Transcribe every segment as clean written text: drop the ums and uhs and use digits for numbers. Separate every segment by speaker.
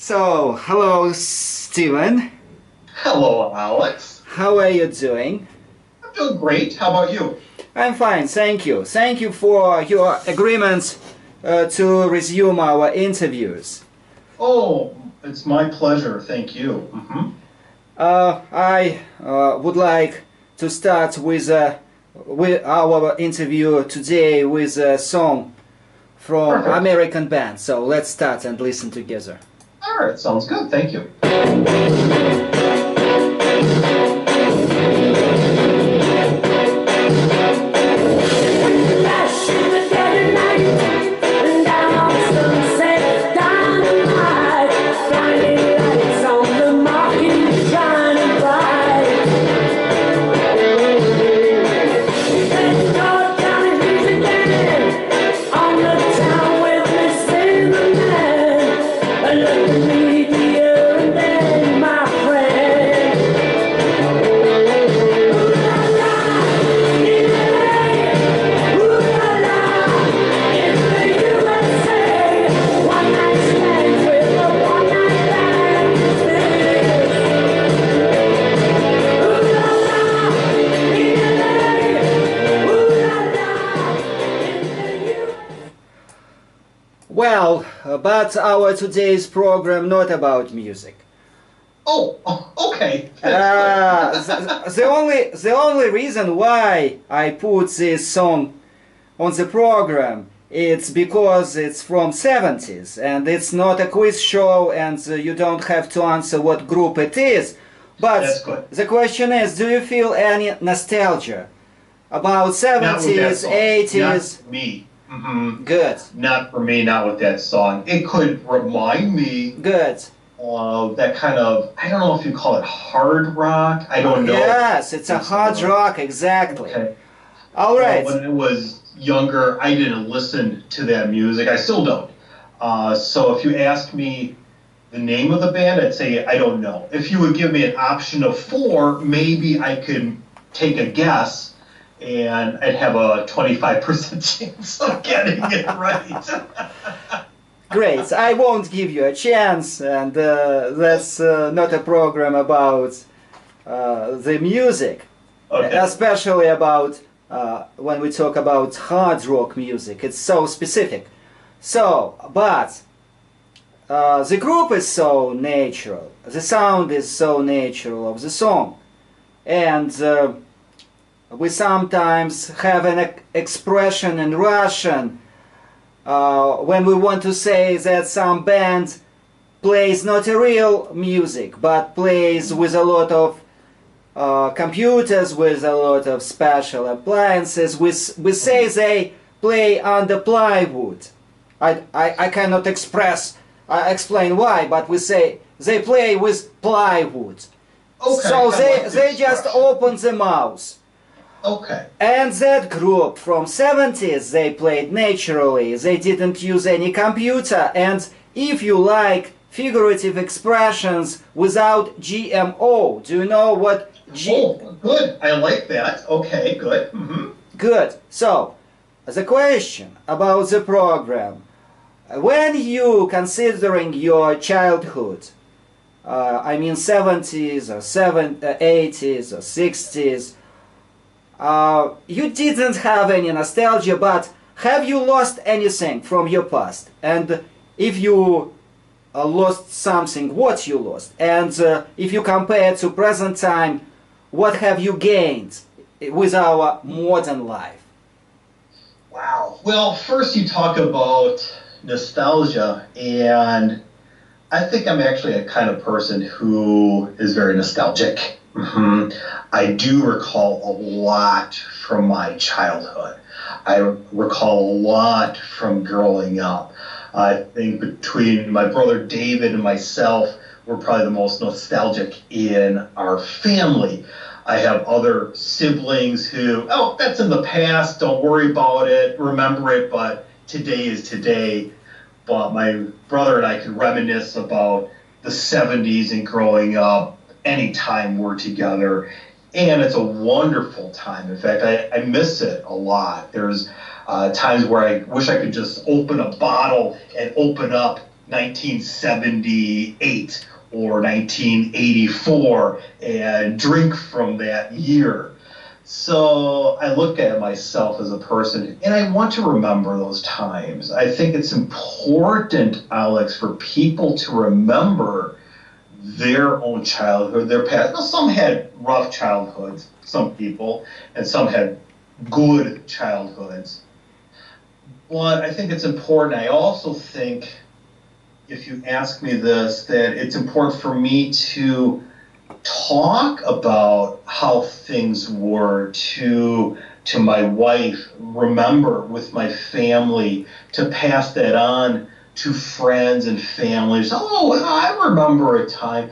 Speaker 1: So, hello, Steven.
Speaker 2: Hello, Alex.
Speaker 1: How are you doing?
Speaker 2: I'm doing great. How about you?
Speaker 1: I'm fine, thank you. Thank you for your agreement to resume our interviews.
Speaker 2: Oh, it's my pleasure. Thank you.
Speaker 1: I would like to start with our interview today with a song from
Speaker 2: Perfect.
Speaker 1: American band. So let's start and listen together.
Speaker 2: All right, sounds good. Thank you.
Speaker 1: Well, but our today's program not about music.
Speaker 2: Oh, okay.
Speaker 1: The only reason why I put this song on the program it's because it's from 70s and it's not a quiz show and you don't have to answer what group it is. But
Speaker 2: That's good.
Speaker 1: the question is, do you feel any nostalgia about 70s, 80s?
Speaker 2: Not me.
Speaker 1: Good.
Speaker 2: Not for me, not with that song. It could remind me
Speaker 1: Good.
Speaker 2: of that kind of, I don't know if you call it hard rock. I don't know.
Speaker 1: Yes, it's a hard rock, exactly.
Speaker 2: Okay.
Speaker 1: All right.
Speaker 2: When I was younger, I didn't listen to that music. I still don't. So if you ask me the name of the band, I'd say I don't know. If you would give me an option of 4, maybe I could take a guess, and I'd have a 25% chance of getting it right.
Speaker 1: Great. I won't give you a chance, and that's not a program about the music,
Speaker 2: Okay.
Speaker 1: especially about when we talk about hard rock music. It's so specific. So, but the group is so natural. The sound is so natural of the song, and we sometimes have an expression in Russian when we want to say that some band plays not a real music but plays with a lot of computers, with a lot of special appliances. We say they play under plywood. I cannot explain why, but we say they play with plywood.
Speaker 2: Okay,
Speaker 1: So
Speaker 2: I like
Speaker 1: they
Speaker 2: this
Speaker 1: just
Speaker 2: expression.
Speaker 1: open the mouse.
Speaker 2: Okay.
Speaker 1: And that group from 70s, they played naturally, they didn't use any computer, and if you like figurative expressions without GMO, do you know what
Speaker 2: Oh, good. I like that. Okay, good.
Speaker 1: Good. So, the question about the program, when you considering your childhood, I mean 70s or 80s or 60s, you didn't have any nostalgia, but have you lost anything from your past? And if you lost something, what you lost? And if you compare to present time, what have you gained with our modern life?
Speaker 2: Wow. Well, first you talk about nostalgia, and I think I'm actually a kind of person who is very nostalgic. I do recall a lot from my childhood. I recall a lot from growing up. I think between my brother David and myself, we're probably the most nostalgic in our family. I have other siblings who, oh, that's in the past, don't worry about it, remember it, but today is today. But my brother and I can reminisce about the 70s and growing up anytime we're together. And it's a wonderful time. In fact, I miss it a lot. There's times where I wish I could just open a bottle and open up 1978 or 1984 and drink from that year. So I look at myself as a person, and I want to remember those times. I think it's important, Alex, for people to remember their own childhood, their past. Now, some had rough childhoods, some people, and some had good childhoods. But I think it's important. I also think, if you ask me this, that it's important for me to talk about how things were to my wife, remember with my family, to pass that on to friends and families. Oh, I remember a time,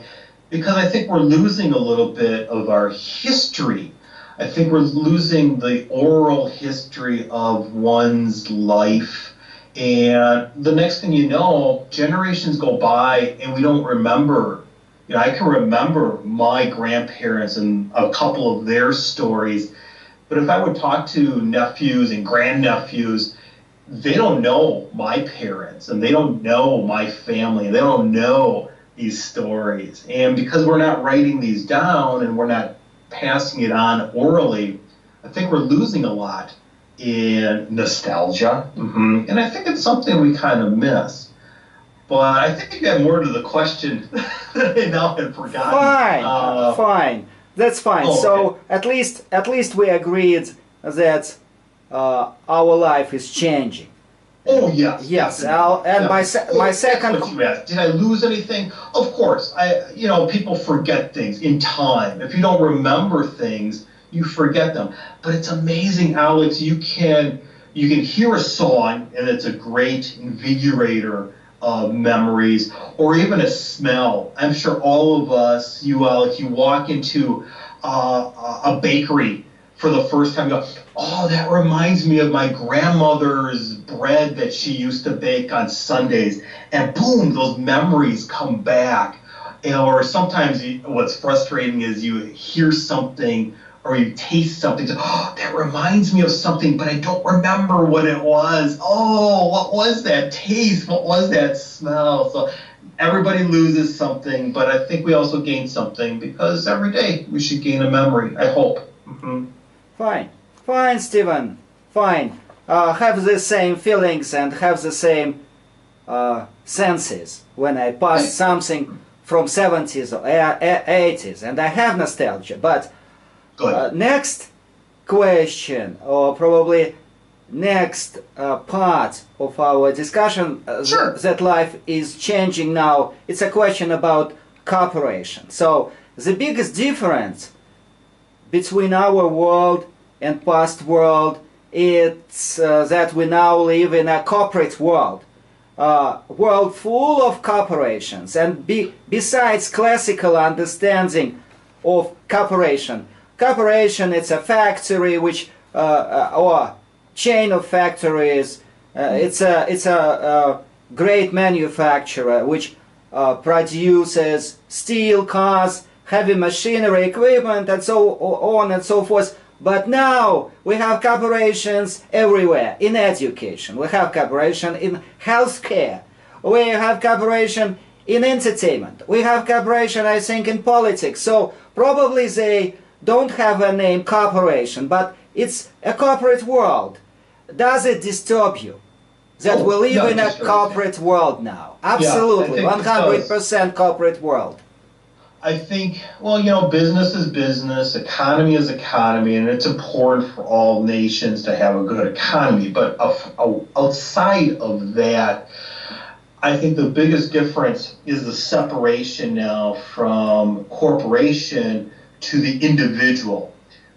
Speaker 2: because I think we're losing a little bit of our history. I think we're losing the oral history of one's life. And the next thing you know, generations go by and we don't remember. You know, I can remember my grandparents and a couple of their stories, but if I would talk to nephews and grandnephews, they don't know my parents and they don't know my family. They don't know these stories. And because we're not writing these down and we're not passing it on orally, I think we're losing a lot in nostalgia. And I think it's something we kind of miss. But I think you have more to the question that I now have forgotten.
Speaker 1: Fine. That's fine.
Speaker 2: Oh,
Speaker 1: so at least we agreed that our life is changing.
Speaker 2: Oh yes.
Speaker 1: Yes. And my second.
Speaker 2: That's what you asked. Did I lose anything? Of course. People forget things in time. If you don't remember things, you forget them. But it's amazing, Alex. You can hear a song and it's a great invigorator of memories, or even a smell. I'm sure all of us, Alex, you walk into a bakery for the first time, you go, oh, that reminds me of my grandmother's bread that she used to bake on Sundays. And boom, those memories come back. Or sometimes what's frustrating is you hear something or you taste something, oh, that reminds me of something, but I don't remember what it was. Oh, what was that taste? What was that smell? So everybody loses something, but I think we also gain something, because every day we should gain a memory, I hope.
Speaker 1: Fine, Stephen. Fine. Have the same feelings and have the same senses when I pass something from 70s or 80s, and I have nostalgia. But next question, or probably next part of our discussion, that life is changing now, it's a question about cooperation. So the biggest difference between our world and past world is that we now live in a corporate world. World full of corporations, and besides classical understanding of cooperation, it's a factory which or chain of factories. It's a great manufacturer which produces steel, cars, heavy machinery, equipment, and so on and so forth. But now we have corporations everywhere. In education, we have cooperation in healthcare, we have cooperation in entertainment, we have cooperation, I think, in politics. So probably they don't have a name corporation, but it's a corporate world. Does it disturb you that we live in a corporate world now? Absolutely, 100% corporate world.
Speaker 2: I think, business is business, economy is economy, and it's important for all nations to have a good economy. But outside of that, I think the biggest difference is the separation now from corporation to the individual.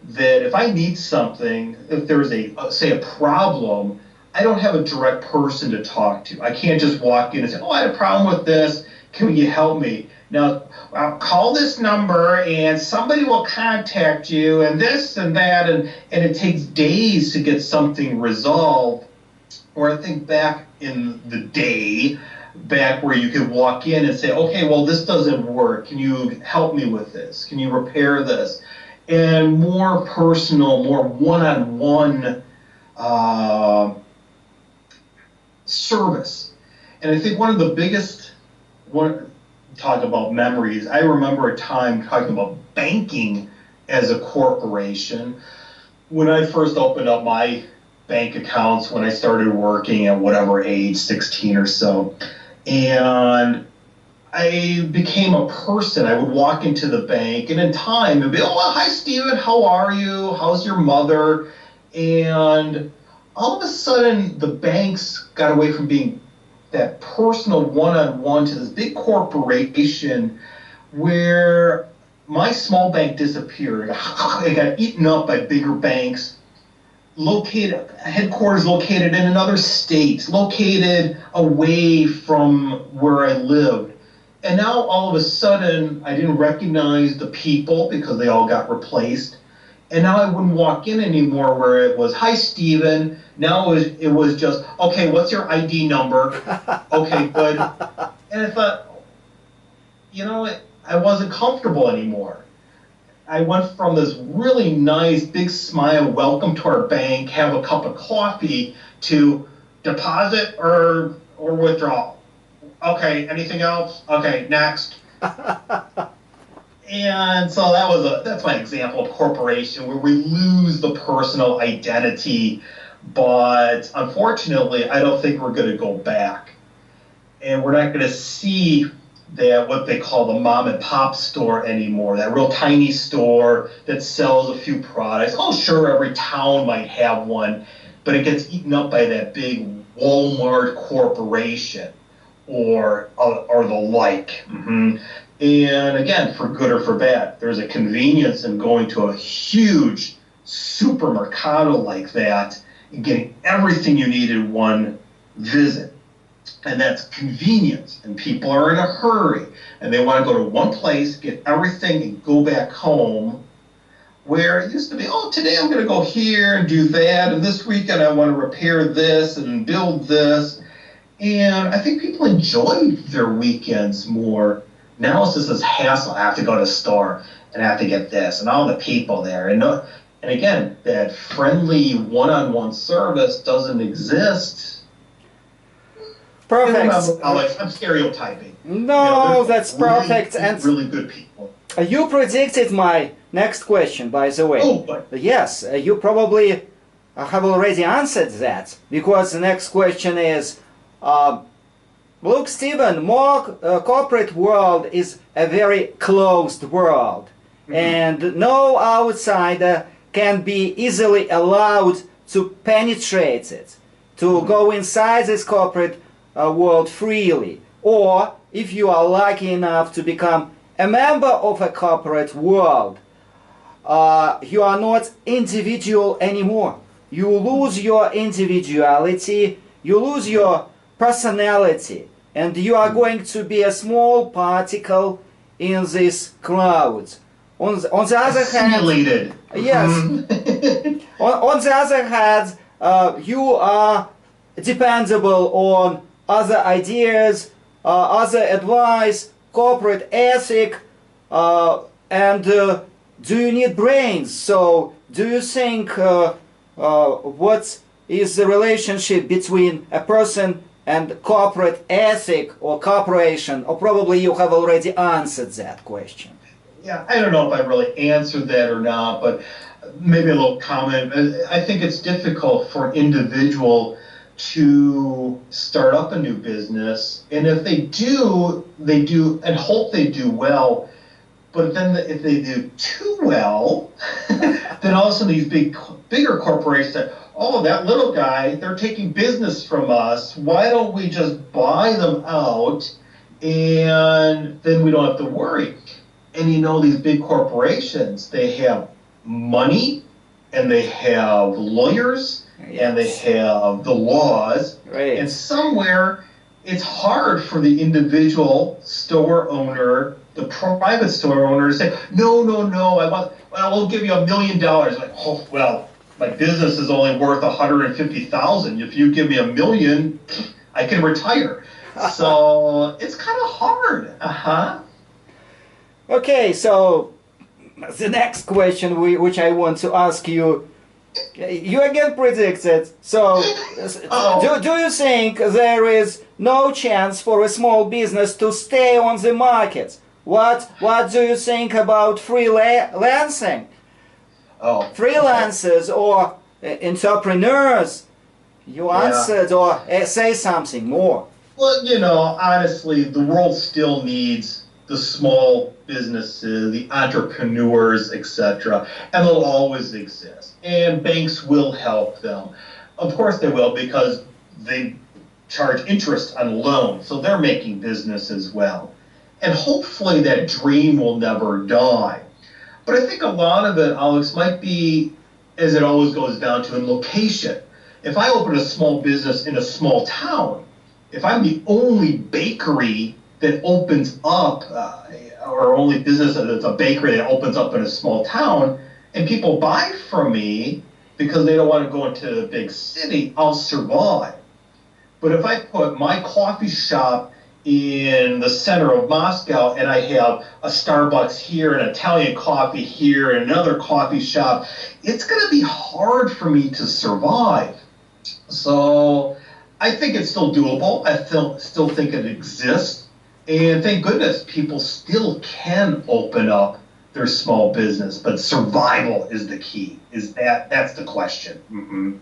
Speaker 2: That if I need something, if there's a problem, I don't have a direct person to talk to. I can't just walk in and say, oh, I had a problem with this, can you help me? Now, I'll call this number and somebody will contact you and this and that, and it takes days to get something resolved. Or I think back in the day, back where you could walk in and say, okay, well, this doesn't work. Can you help me with this? Can you repair this? And more personal, more one-on-one service. And I think one of the biggest, talk about memories, I remember a time talking about banking as a corporation. When I first opened up my bank accounts, when I started working at whatever age, 16 or so, and I became a person. I would walk into the bank, and in time, it'd be, oh, well, hi, Steven, how are you? How's your mother? And all of a sudden, the banks got away from being that personal one-on-one to this big corporation where my small bank disappeared. It got eaten up by bigger banks, headquarters located in another state, located away from where I lived. And now all of a sudden, I didn't recognize the people because they all got replaced. And now I wouldn't walk in anymore where it was, hi, Steven. Now it was just, okay, what's your ID number? Okay, good. And I thought, I wasn't comfortable anymore. I went from this really nice, big smile, welcome to our bank, have a cup of coffee, to deposit or withdrawal. Okay, anything else? Okay, next. And so that's my example of corporation where we lose the personal identity, but unfortunately, I don't think we're going to go back. And we're not going to see that what they call the mom and pop store anymore, that real tiny store that sells a few products. Oh, sure, every town might have one, but it gets eaten up by that big Walmart corporation or the like. Mm-hmm. And again, for good or for bad, there's a convenience in going to a huge supermercado like that and getting everything you need in one visit. And that's convenience. And people are in a hurry. And they want to go to one place, get everything, and go back home. Where it used to be, oh, today I'm going to go here and do that. And this weekend I want to repair this and build this. And I think people enjoy their weekends more. Now it's just this hassle. I have to go to the store and I have to get this and all the people there. And again, that friendly one-on-one service doesn't exist.
Speaker 1: Perfect.
Speaker 2: I'm stereotyping.
Speaker 1: No, that's perfect.
Speaker 2: And really good people.
Speaker 1: You predicted my next question, by the way.
Speaker 2: Oh, but
Speaker 1: yes, you probably have already answered that, because the next question is, look, Steven, more corporate world is a very closed world, mm-hmm. and no outsider can be easily allowed to penetrate it, to mm-hmm. go inside this corporate world freely. Or if you are lucky enough to become a member of a corporate world, you are not individual anymore. You lose your individuality, you lose your personality, and you are going to be a small particle in this crowd. On the other hand, yes. on the other hand, you are dependable on other ideas, other advice, corporate ethic, and do you need brains? So, do you think what is the relationship between a person and corporate ethic or corporation? Or probably you have already answered that question.
Speaker 2: Yeah, I don't know if I really answered that or not, but maybe a little comment. I think it's difficult for an individual to start up a new business, and if they do, and hope they do well. But then if they do too well, then all of a sudden these bigger corporations say, oh, that little guy, they're taking business from us. Why don't we just buy them out, and then we don't have to worry. And these big corporations, they have money, and they have lawyers, yes. and they have the laws.
Speaker 1: Right.
Speaker 2: And somewhere it's hard for the individual store owner, the private store owner, to say, no, we'll give you $1 million. Like, oh, well, my business is only worth $150,000. If you give me $1 million, I can retire. So it's kind of hard. Okay,
Speaker 1: so the next question which I want to ask you, You again predicted. So, do you think there is no chance for a small business to stay on the market? What do you think about freelancing?
Speaker 2: Oh,
Speaker 1: Freelancers or entrepreneurs? You answered, or say something more.
Speaker 2: Well, honestly, the world still needs the small businesses, the entrepreneurs, etc., and they'll always exist. And banks will help them. Of course they will, because they charge interest on loans, so they're making business as well. And hopefully that dream will never die. But I think a lot of it, Alex, might be, as it always goes down to, in location. If I open a small business in a small town, if I'm the only bakery that opens up, or only business that's a bakery that opens up in a small town, and people buy from me because they don't want to go into a big city, I'll survive. But if I put my coffee shop in the center of Moscow and I have a Starbucks here, an Italian coffee here, and another coffee shop, it's going to be hard for me to survive. So I think it's still doable. I still think it exists. And thank goodness people still can open up their small business. But survival is the key. That's the question. Mm-hmm.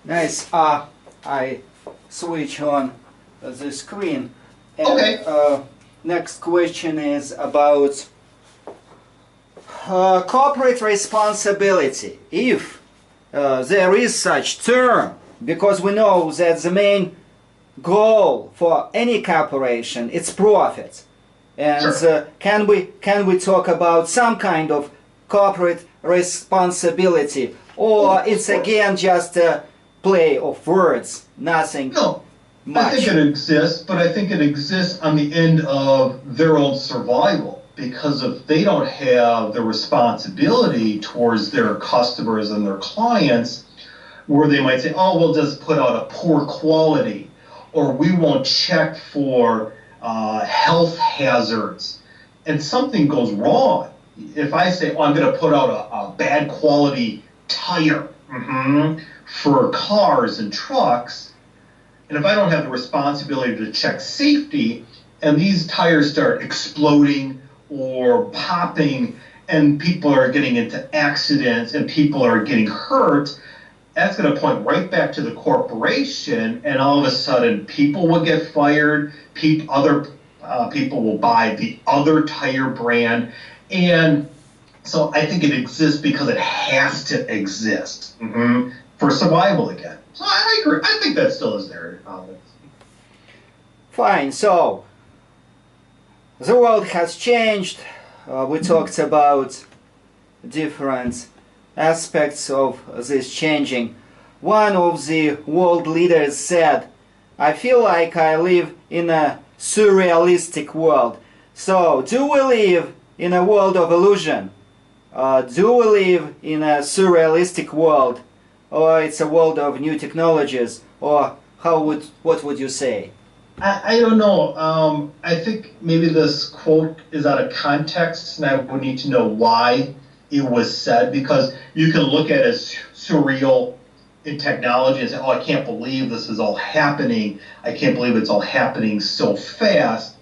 Speaker 1: Nice. I switch on the screen. And,
Speaker 2: okay.
Speaker 1: Next question is about corporate responsibility. If there is such term, because we know that the main goal for any corporation is profit, and
Speaker 2: sure.
Speaker 1: Can we talk about some kind of corporate responsibility, or it's again just a play of words, nothing?
Speaker 2: No,
Speaker 1: much.
Speaker 2: I think it exists, but I think it exists on the end of their own survival, because if they don't have the responsibility towards their customers and their clients, where they might say, oh, we'll just put out a poor quality, or we won't check for health hazards, and something goes wrong. If I say, oh, I'm going to put out a bad quality tire for cars and trucks, and if I don't have the responsibility to check safety, and these tires start exploding or popping, and people are getting into accidents, and people are getting hurt, that's going to point right back to the corporation, and all of a sudden people will get fired, other people will buy the other tire brand, and so I think it exists because it has to exist for survival again. So I agree. I think that still is there.
Speaker 1: Fine. So the world has changed. We talked about different aspects of this changing. One of the world leaders said, I feel like I live in a surrealistic world. So, do we live in a world of illusion? Do we live in a surrealistic world? Or it's a world of new technologies? Or what would you say?
Speaker 2: I don't know. I think maybe this quote is out of context, and I would need to know why it was said, because you can look at it as surreal in technology and say, oh, I can't believe this is all happening. I can't believe it's all happening so fast.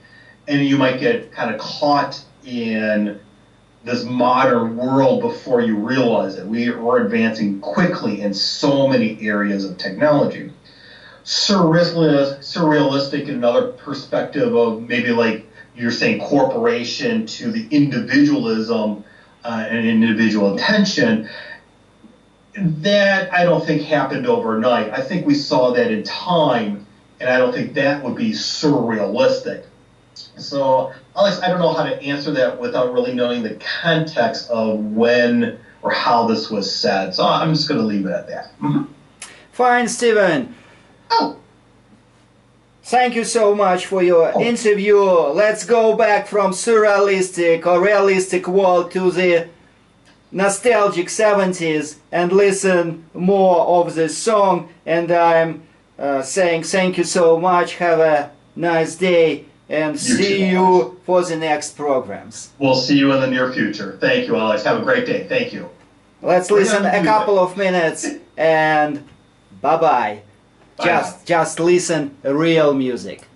Speaker 2: And you might get kind of caught in this modern world before you realize it. We're advancing quickly in so many areas of technology. Surrealistic in another perspective of maybe like you're saying corporation to the individualism and individual attention, that I don't think happened overnight. I think we saw that in time, and I don't think that would be surrealistic. So, Alex, I don't know how to answer that without really knowing the context of when or how this was said. So I'm just going to leave it at that.
Speaker 1: Fine, Stephen.
Speaker 2: Oh.
Speaker 1: Thank you so much for your interview. Let's go back from surrealistic or realistic world to the nostalgic 70s and listen more of this song. And I'm saying thank you so much. Have a nice day and see you for the next programs.
Speaker 2: We'll see you in the near future. Thank you, Alex. Have a great day. Thank you.
Speaker 1: Let's listen a couple of minutes and bye-bye. Just listen real music.